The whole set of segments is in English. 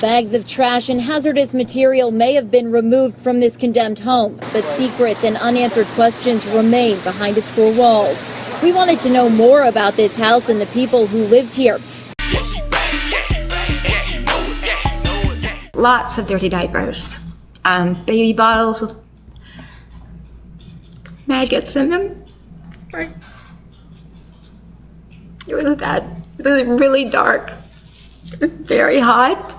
Bags of trash and hazardous material may have been removed from this condemned home, but secrets and unanswered questions remain behind its four walls. We wanted to know more about this house and the people who lived here. Lots of dirty diapers, baby bottles with maggots in them. It was bad. It was really dark, very hot.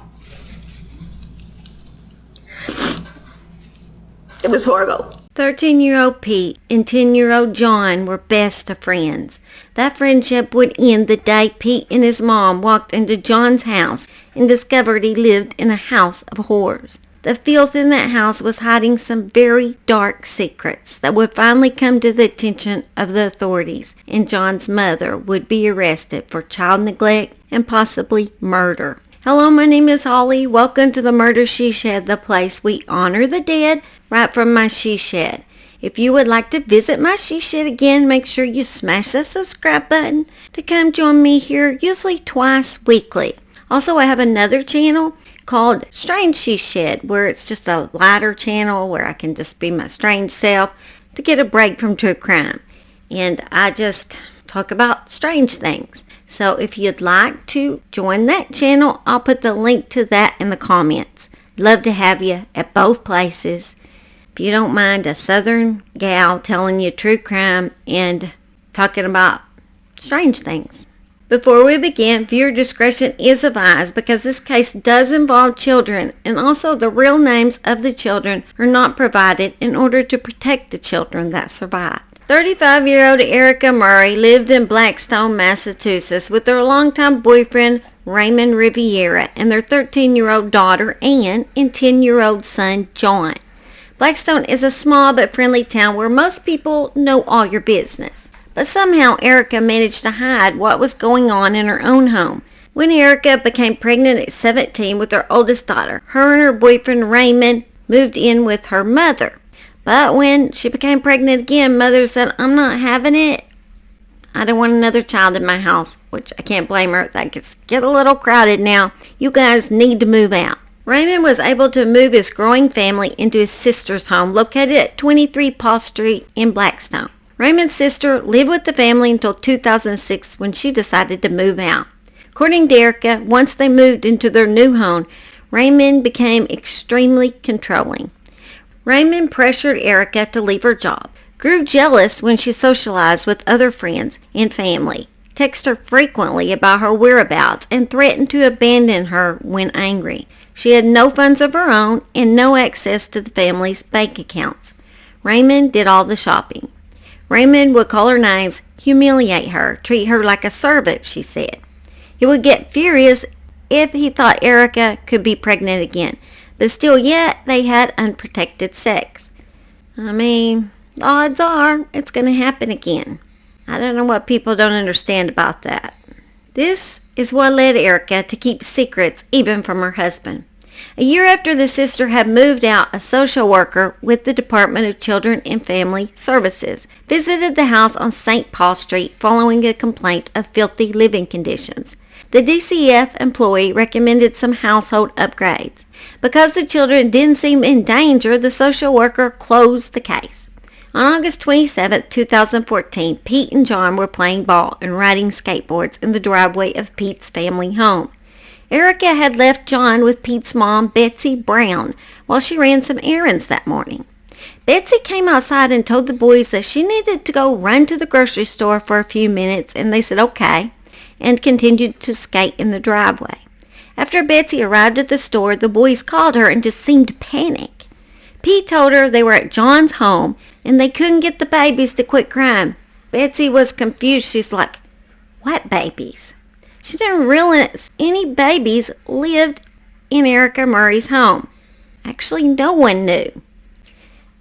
It was horrible. 13-year-old Pete and 10-year-old John were best of friends. That friendship would end the day Pete and his mom walked into John's house and discovered he lived in a house of horrors. The filth in that house was hiding some very dark secrets that would finally come to the attention of the authorities, and John's mother would be arrested for child neglect and possibly murder. Hello, my name is Holly. Welcome to the Murder She Shed, the place we honor the dead right from my she shed. If you would like to visit my she shed again, make sure you smash the subscribe button to come join me here, usually twice weekly. Also, I have another channel called Strange She Shed, where it's just a lighter channel where I can just be my strange self to get a break from true crime. And I just talk about strange things. So if you'd like to join that channel, I'll put the link to that in the comments. Love to have you at both places. If you don't mind a southern gal telling you true crime and talking about strange things. Before we begin, viewer discretion is advised because this case does involve children, and also the real names of the children are not provided in order to protect the children that survived. 35-year-old Erika Murray lived in Blackstone, Massachusetts with her longtime boyfriend Raymond Rivera and their 13-year-old daughter Anne and 10-year-old son John. Blackstone is a small but friendly town where most people know all your business. But somehow Erika managed to hide what was going on in her own home. When Erika became pregnant at 17 with her oldest daughter, her and her boyfriend Raymond moved in with her mother. But when she became pregnant again, mother said, "I'm not having it. I don't want another child in my house," which I can't blame her. That gets a little crowded now. You guys need to move out. Raymond was able to move his growing family into his sister's home located at 23 Paul Street in Blackstone. Raymond's sister lived with the family until 2006 when she decided to move out. According to Erika, once they moved into their new home, Raymond became extremely controlling. Raymond pressured Erika to leave her job, grew jealous when she socialized with other friends and family, texted her frequently about her whereabouts, and threatened to abandon her when angry. She had no funds of her own and no access to the family's bank accounts. Raymond did all the shopping. Raymond would call her names, humiliate her, treat her like a servant, she said. He would get furious if he thought Erika could be pregnant again, but still yet they had unprotected sex. I mean, the odds are it's going to happen again. I don't know what people don't understand about that. This is what led Erika to keep secrets even from her husband. A year after the sister had moved out, a social worker with the Department of Children and Family Services visited the house on St. Paul Street following a complaint of filthy living conditions. The DCF employee recommended some household upgrades. Because the children didn't seem in danger, the social worker closed the case. On August 27, 2014, Pete and John were playing ball and riding skateboards in the driveway of Pete's family home. Erika had left John with Pete's mom, Betsy Brown, while she ran some errands that morning. Betsy came outside and told the boys that she needed to go run to the grocery store for a few minutes, and they said okay, and continued to skate in the driveway. After Betsy arrived at the store, the boys called her and just seemed to panic. Pete told her they were at John's home and they couldn't get the babies to quit crying. Betsy was confused. She's like, "What babies?" She didn't realize any babies lived in Erika Murray's home. Actually, no one knew.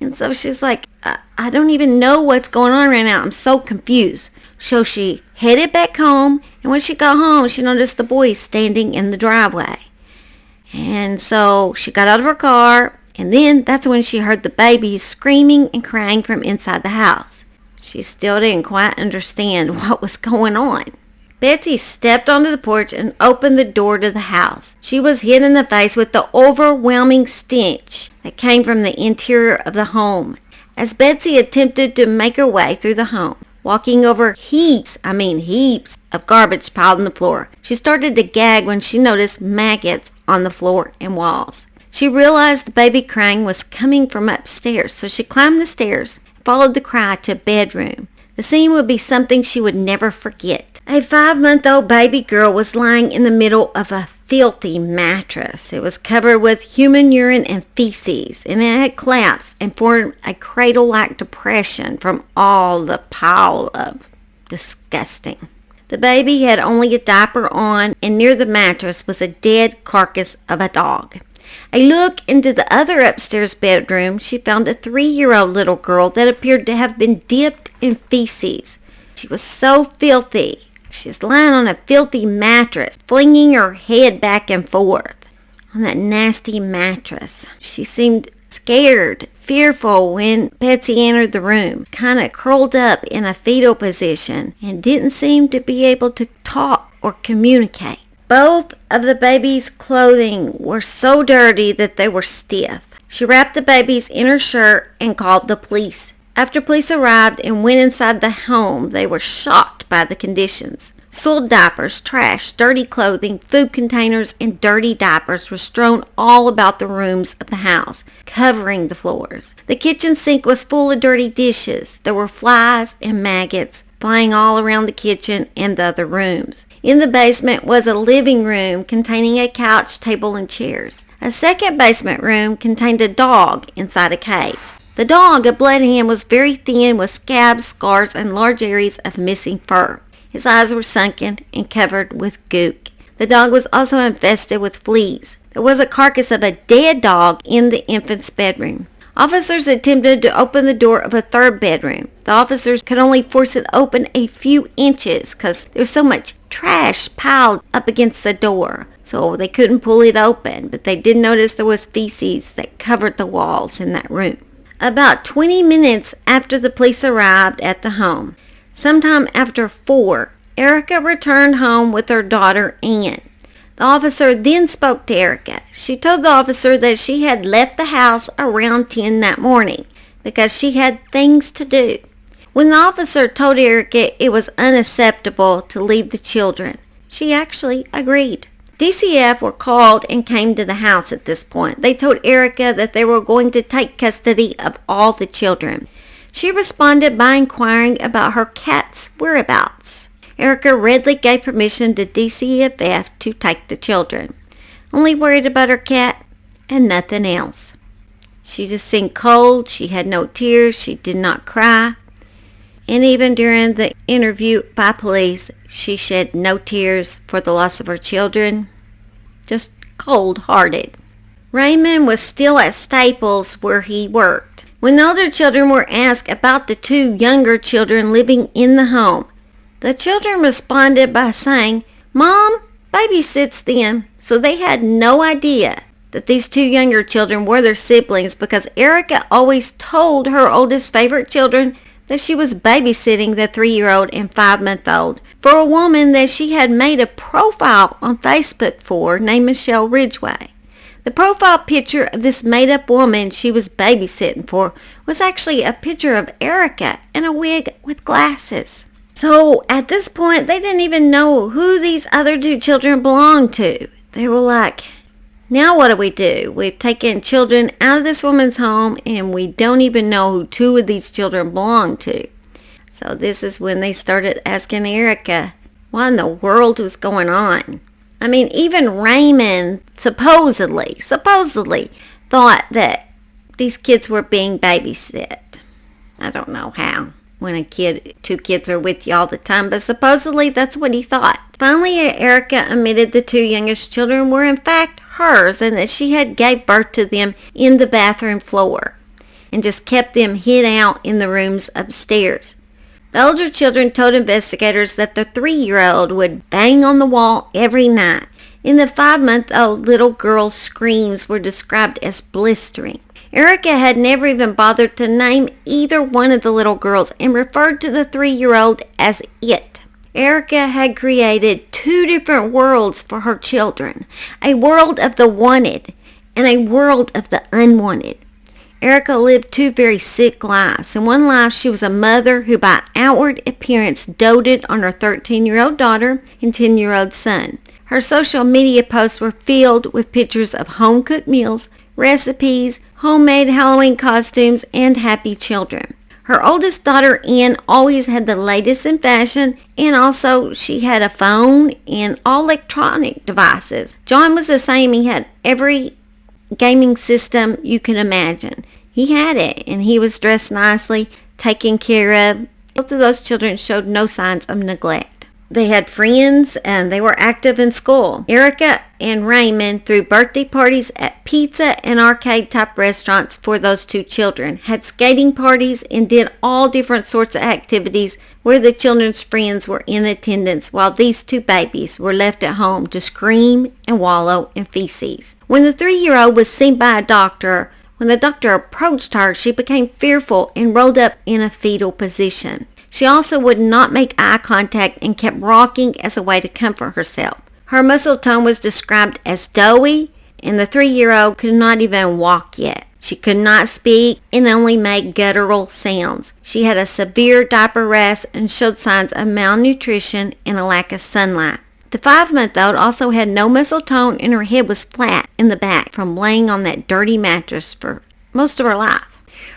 And so she's like, I don't even know what's going on right now. I'm so confused. So she headed back home, and when she got home, she noticed the boys standing in the driveway. And so she got out of her car, and then that's when she heard the babies screaming and crying from inside the house. She still didn't quite understand what was going on. Betsy stepped onto the porch and opened the door to the house. She was hit in the face with the overwhelming stench that came from the interior of the home. As Betsy attempted to make her way through the home, walking over heaps of garbage piled on the floor, she started to gag when she noticed maggots on the floor and walls. She realized the baby crying was coming from upstairs, so she climbed the stairs and followed the cry to a bedroom. The scene would be something she would never forget. A 5-month-old baby girl was lying in the middle of a filthy mattress. It was covered with human urine and feces, and it had collapsed and formed a cradle-like depression from all the pile of disgusting. The baby had only a diaper on, and near the mattress was a dead carcass of a dog. A look into the other upstairs bedroom, she found a 3-year-old little girl that appeared to have been dipped in feces. She was so filthy. She was lying on a filthy mattress, flinging her head back and forth on that nasty mattress. She seemed scared, fearful when Betsy entered the room, kind of curled up in a fetal position and didn't seem to be able to talk or communicate. Both of the baby's clothing were so dirty that they were stiff. She wrapped the babies in her shirt and called the police. After police arrived and went inside the home, they were shocked by the conditions. Soiled diapers, trash, dirty clothing, food containers, and dirty diapers were strewn all about the rooms of the house, covering the floors. The kitchen sink was full of dirty dishes. There were flies and maggots flying all around the kitchen and the other rooms. In the basement was a living room containing a couch, table, and chairs. A second basement room contained a dog inside a cage. The dog, a bloodhound, was very thin with scabs, scars, and large areas of missing fur. His eyes were sunken and covered with gook. The dog was also infested with fleas. There was a carcass of a dead dog in the infant's bedroom. Officers attempted to open the door of a third bedroom. The officers could only force it open a few inches because there was so much trash piled up against the door. So they couldn't pull it open, but they did notice there was feces that covered the walls in that room. About 20 minutes after the police arrived at the home, sometime after 4, Erika returned home with her daughter Ann. The officer then spoke to Erika. She told the officer that she had left the house around 10 that morning because she had things to do. When the officer told Erika it was unacceptable to leave the children, she actually agreed. DCF were called and came to the house at this point. They told Erika that they were going to take custody of all the children. She responded by inquiring about her cat's whereabouts. Erika readily gave permission to DCFF to take the children. Only worried about her cat and nothing else. She just seemed cold. She had no tears. She did not cry. And even during the interview by police, she shed no tears for the loss of her children. Just cold-hearted. Raymond was still at Staples where he worked. When the older children were asked about the 2 younger children living in the home, the children responded by saying, "Mom babysits them." So they had no idea that these 2 younger children were their siblings because Erika always told her oldest favorite children that she was babysitting the 3-year-old and 5-month-old for a woman that she had made a profile on Facebook for named Michelle Ridgway. The profile picture of this made-up woman she was babysitting for was actually a picture of Erika in a wig with glasses. So at this point, they didn't even know who these other 2 children belonged to. They were like, now what do? We've taken children out of this woman's home and we don't even know who 2 of these children belong to. So this is when they started asking Erika what in the world was going on. I mean, even Raymond supposedly thought that these kids were being babysit. I don't know how. When 2 kids are with you all the time, but supposedly that's what he thought. Finally, Erika admitted the 2 youngest children were in fact hers and that she had gave birth to them in the bathroom floor and just kept them hid out in the rooms upstairs. The older children told investigators that the 3-year-old would bang on the wall every night, and the 5-month-old little girl's screams were described as blistering. Erika had never even bothered to name either one of the little girls and referred to the 3-year-old as it. Erika had created two different worlds for her children, a world of the wanted and a world of the unwanted. Erika lived two very sick lives. In one life, she was a mother who by outward appearance doted on her 13-year-old daughter and 10-year-old son. Her social media posts were filled with pictures of home-cooked meals, recipes, homemade Halloween costumes, and happy children. Her oldest daughter, Ann, always had the latest in fashion, and also she had a phone and all electronic devices. John was the same. He had every gaming system you can imagine. He had it, and he was dressed nicely, taken care of. Both of those children showed no signs of neglect. They had friends, and they were active in school. Erika and Raymond threw birthday parties at pizza and arcade-type restaurants for those two children, had skating parties, and did all different sorts of activities where the children's friends were in attendance while these two babies were left at home to scream and wallow in feces. When the 3-year-old was seen by a doctor, when the doctor approached her, she became fearful and rolled up in a fetal position. She also would not make eye contact and kept rocking as a way to comfort herself. Her muscle tone was described as doughy, and the 3-year-old could not even walk yet. She could not speak and only made guttural sounds. She had a severe diaper rash and showed signs of malnutrition and a lack of sunlight. The 5-month-old also had no muscle tone, and her head was flat in the back from laying on that dirty mattress for most of her life.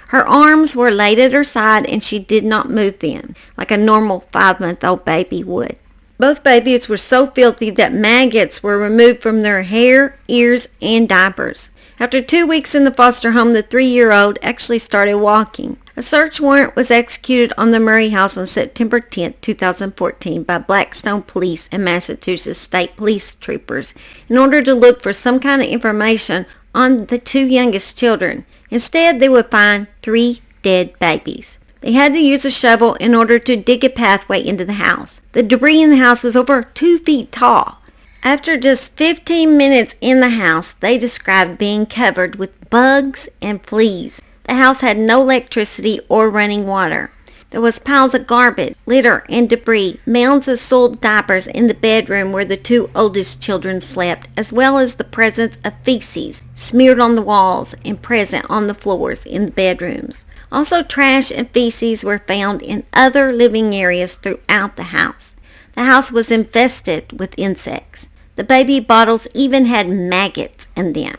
Her arms were laid at her side, and she did not move them like a normal 5-month-old baby would. Both babies were so filthy that maggots were removed from their hair, ears, and diapers. After 2 weeks in the foster home, the 3-year-old actually started walking. A search warrant was executed on the Murray house on September 10, 2014 by Blackstone Police and Massachusetts State Police troopers in order to look for some kind of information on the two youngest children. Instead, they would find 3 dead babies. They had to use a shovel in order to dig a pathway into the house. The debris in the house was over 2 feet tall. After just 15 minutes in the house, they described being covered with bugs and fleas. The house had no electricity or running water. There was piles of garbage, litter, and debris, mounds of soiled diapers in the bedroom where the 2 oldest children slept, as well as the presence of feces smeared on the walls and present on the floors in the bedrooms. Also, trash and feces were found in other living areas throughout the house. The house was infested with insects. The baby bottles even had maggots in them.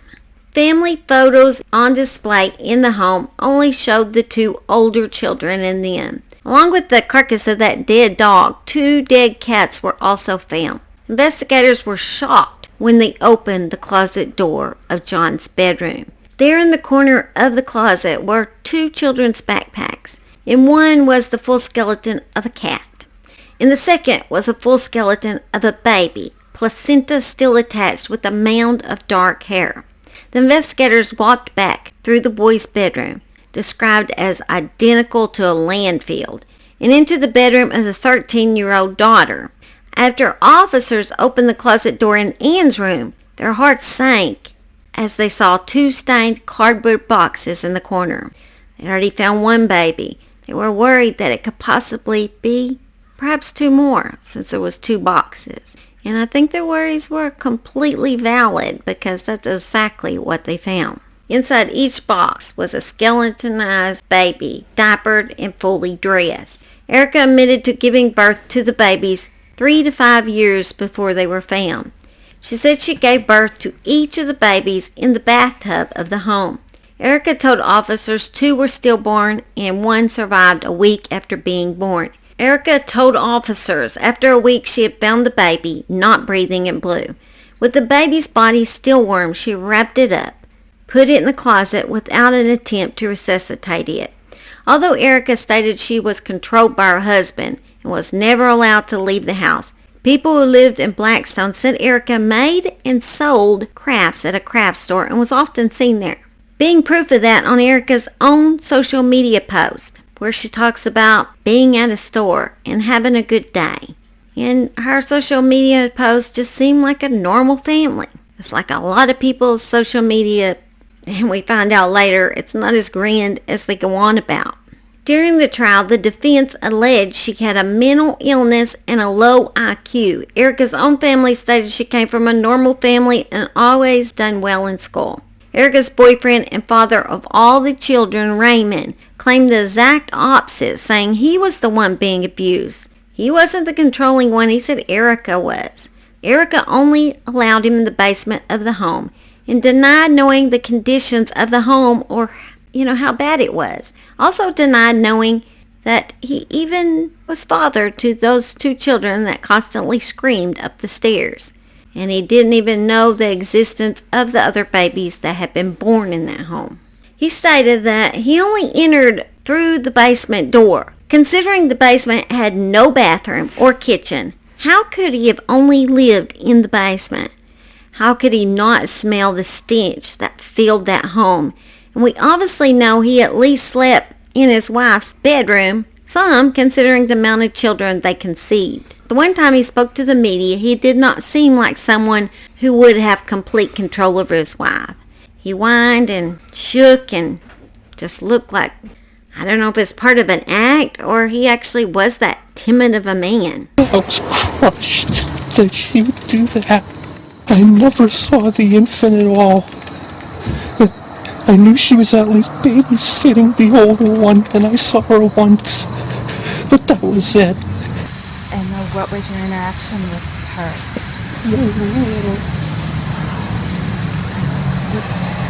Family photos on display in the home only showed the 2 older children in them. Along with the carcass of that dead dog, 2 dead cats were also found. Investigators were shocked when they opened the closet door of John's bedroom. There in the corner of the closet were 2 children's backpacks. In one was the full skeleton of a cat. In the second was a full skeleton of a baby, placenta still attached with a mound of dark hair. The investigators walked back through the boy's bedroom, described as identical to a landfill, and into the bedroom of the 13-year-old daughter. After officers opened the closet door in Ann's room, their hearts sank as they saw 2 stained cardboard boxes in the corner. They already found 1 baby. They were worried that it could possibly be perhaps 2 more, since there was 2 boxes. And I think their worries were completely valid because that's exactly what they found. Inside each box was a skeletonized baby, diapered and fully dressed. Erika admitted to giving birth to the babies 3 to 5 years before they were found. She said she gave birth to each of the babies in the bathtub of the home. Erika told officers 2 were stillborn and 1 survived a week after being born. Erika told officers after a week she had found the baby not breathing and blue. With the baby's body still warm, she wrapped it up, put it in the closet without an attempt to resuscitate it. Although Erika stated she was controlled by her husband and was never allowed to leave the house, people who lived in Blackstone said Erika made and sold crafts at a craft store and was often seen there. Being proof of that on Erika's own social media post, where she talks about being at a store and having a good day. And her social media posts just seem like a normal family. It's like a lot of people's social media, and we find out later it's not as grand as they go on about. During the trial, the defense alleged she had a mental illness and a low IQ. Erika's own family stated she came from a normal family and always done well in school. Erika's boyfriend and father of all the children, Raymond, claimed the exact opposite, saying he was the one being abused. He wasn't the controlling one, he said Erika was. Erika only allowed him in the basement of the home and denied knowing the conditions of the home or how bad it was. Also denied knowing that he even was father to those 2 children that constantly screamed up the stairs. And he didn't even know the existence of the other babies that had been born in that home. He stated that he only entered through the basement door. Considering the basement had no bathroom or kitchen, how could he have only lived in the basement? How could he not smell the stench that filled that home? And we obviously know he at least slept in his wife's bedroom, some considering the amount of children they conceived. The one time he spoke to the media, he did not seem like someone who would have complete control over his wife. He whined and shook and just looked like, I don't know if it's part of an act or he actually was that timid of a man. I was crushed that she would do that. I never saw the infant at all. I knew she was at least babysitting the older one, and I saw her once, but that was it. And what was your interaction with her?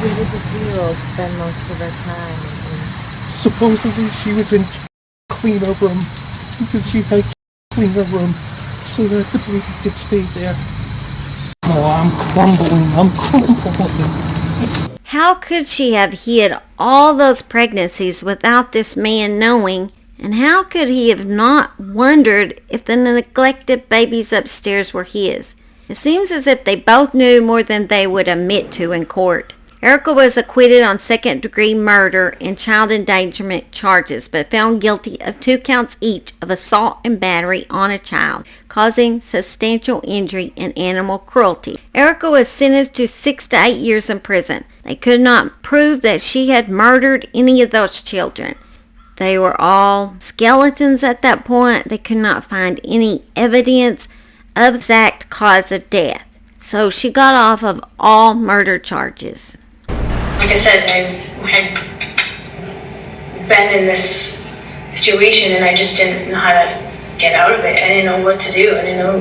Where did the 3-year-old spend most of her time? Supposedly she was in cleaner room, because she had cleaner room, so that the baby could stay there. Oh, I'm crumbling. How could she have hid all those pregnancies without this man knowing? And how could he have not wondered if the neglected babies upstairs were his? It seems as if they both knew more than they would admit to in court. Erika was acquitted on second-degree murder and child endangerment charges, but found guilty of 2 counts each of assault and battery on a child, causing substantial injury and animal cruelty. Erika was sentenced to 6 to 8 years in prison. They could not prove that she had murdered any of those children. They were all skeletons at that point. They could not find any evidence of the exact cause of death. So she got off of all murder charges. Like I said, I had been in this situation and I just didn't know how to get out of it. I didn't know what to do. I didn't know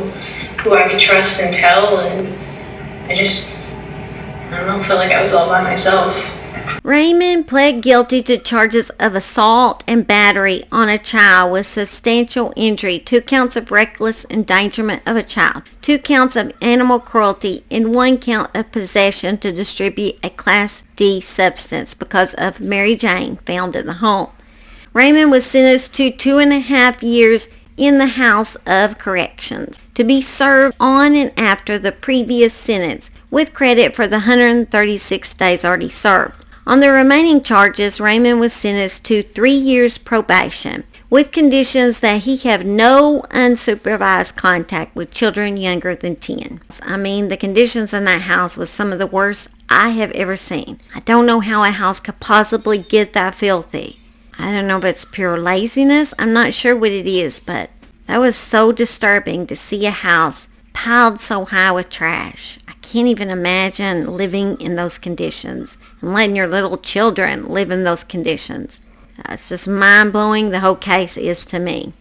who I could trust and tell, and I don't know, felt like I was all by myself. Raymond pled guilty to charges of assault and battery on a child with substantial injury, 2 counts of reckless endangerment of a child, 2 counts of animal cruelty, and 1 count of possession to distribute a Class D substance because of Mary Jane found in the home. Raymond was sentenced to 2.5 years in the House of Corrections to be served on and after the previous sentence, with credit for the 136 days already served. On the remaining charges, Raymond was sentenced to 3 years probation, with conditions that he have no unsupervised contact with children younger than 10. I mean, the conditions in that house was some of the worst I have ever seen. I don't know how a house could possibly get that filthy. I don't know if it's pure laziness. I'm not sure what it is, but that was so disturbing to see a house piled so high with trash. I can't even imagine living in those conditions and letting your little children live in those conditions. It's just mind-blowing, the whole case is to me.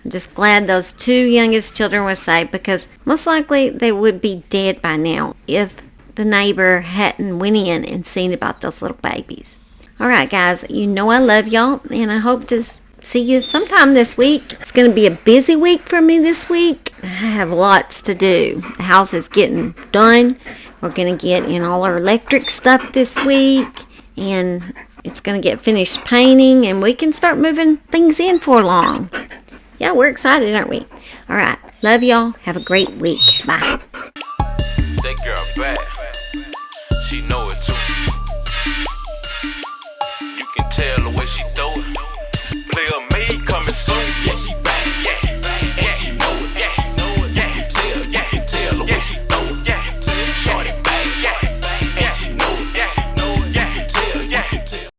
I'm just glad those 2 youngest children were saved, because most likely they would be dead by now if the neighbor hadn't went in and seen about those little babies. Alright guys, you know I love y'all, and I hope to see you sometime this week. It's going to be a busy week for me this week. I have lots to do. The house is getting done. We're going to get in all our electric stuff this week, and it's going to get finished painting, and we can start moving things in for long. Yeah, we're excited, aren't we? All right. Love y'all. Have a great week. Bye. That girl bad. She know it.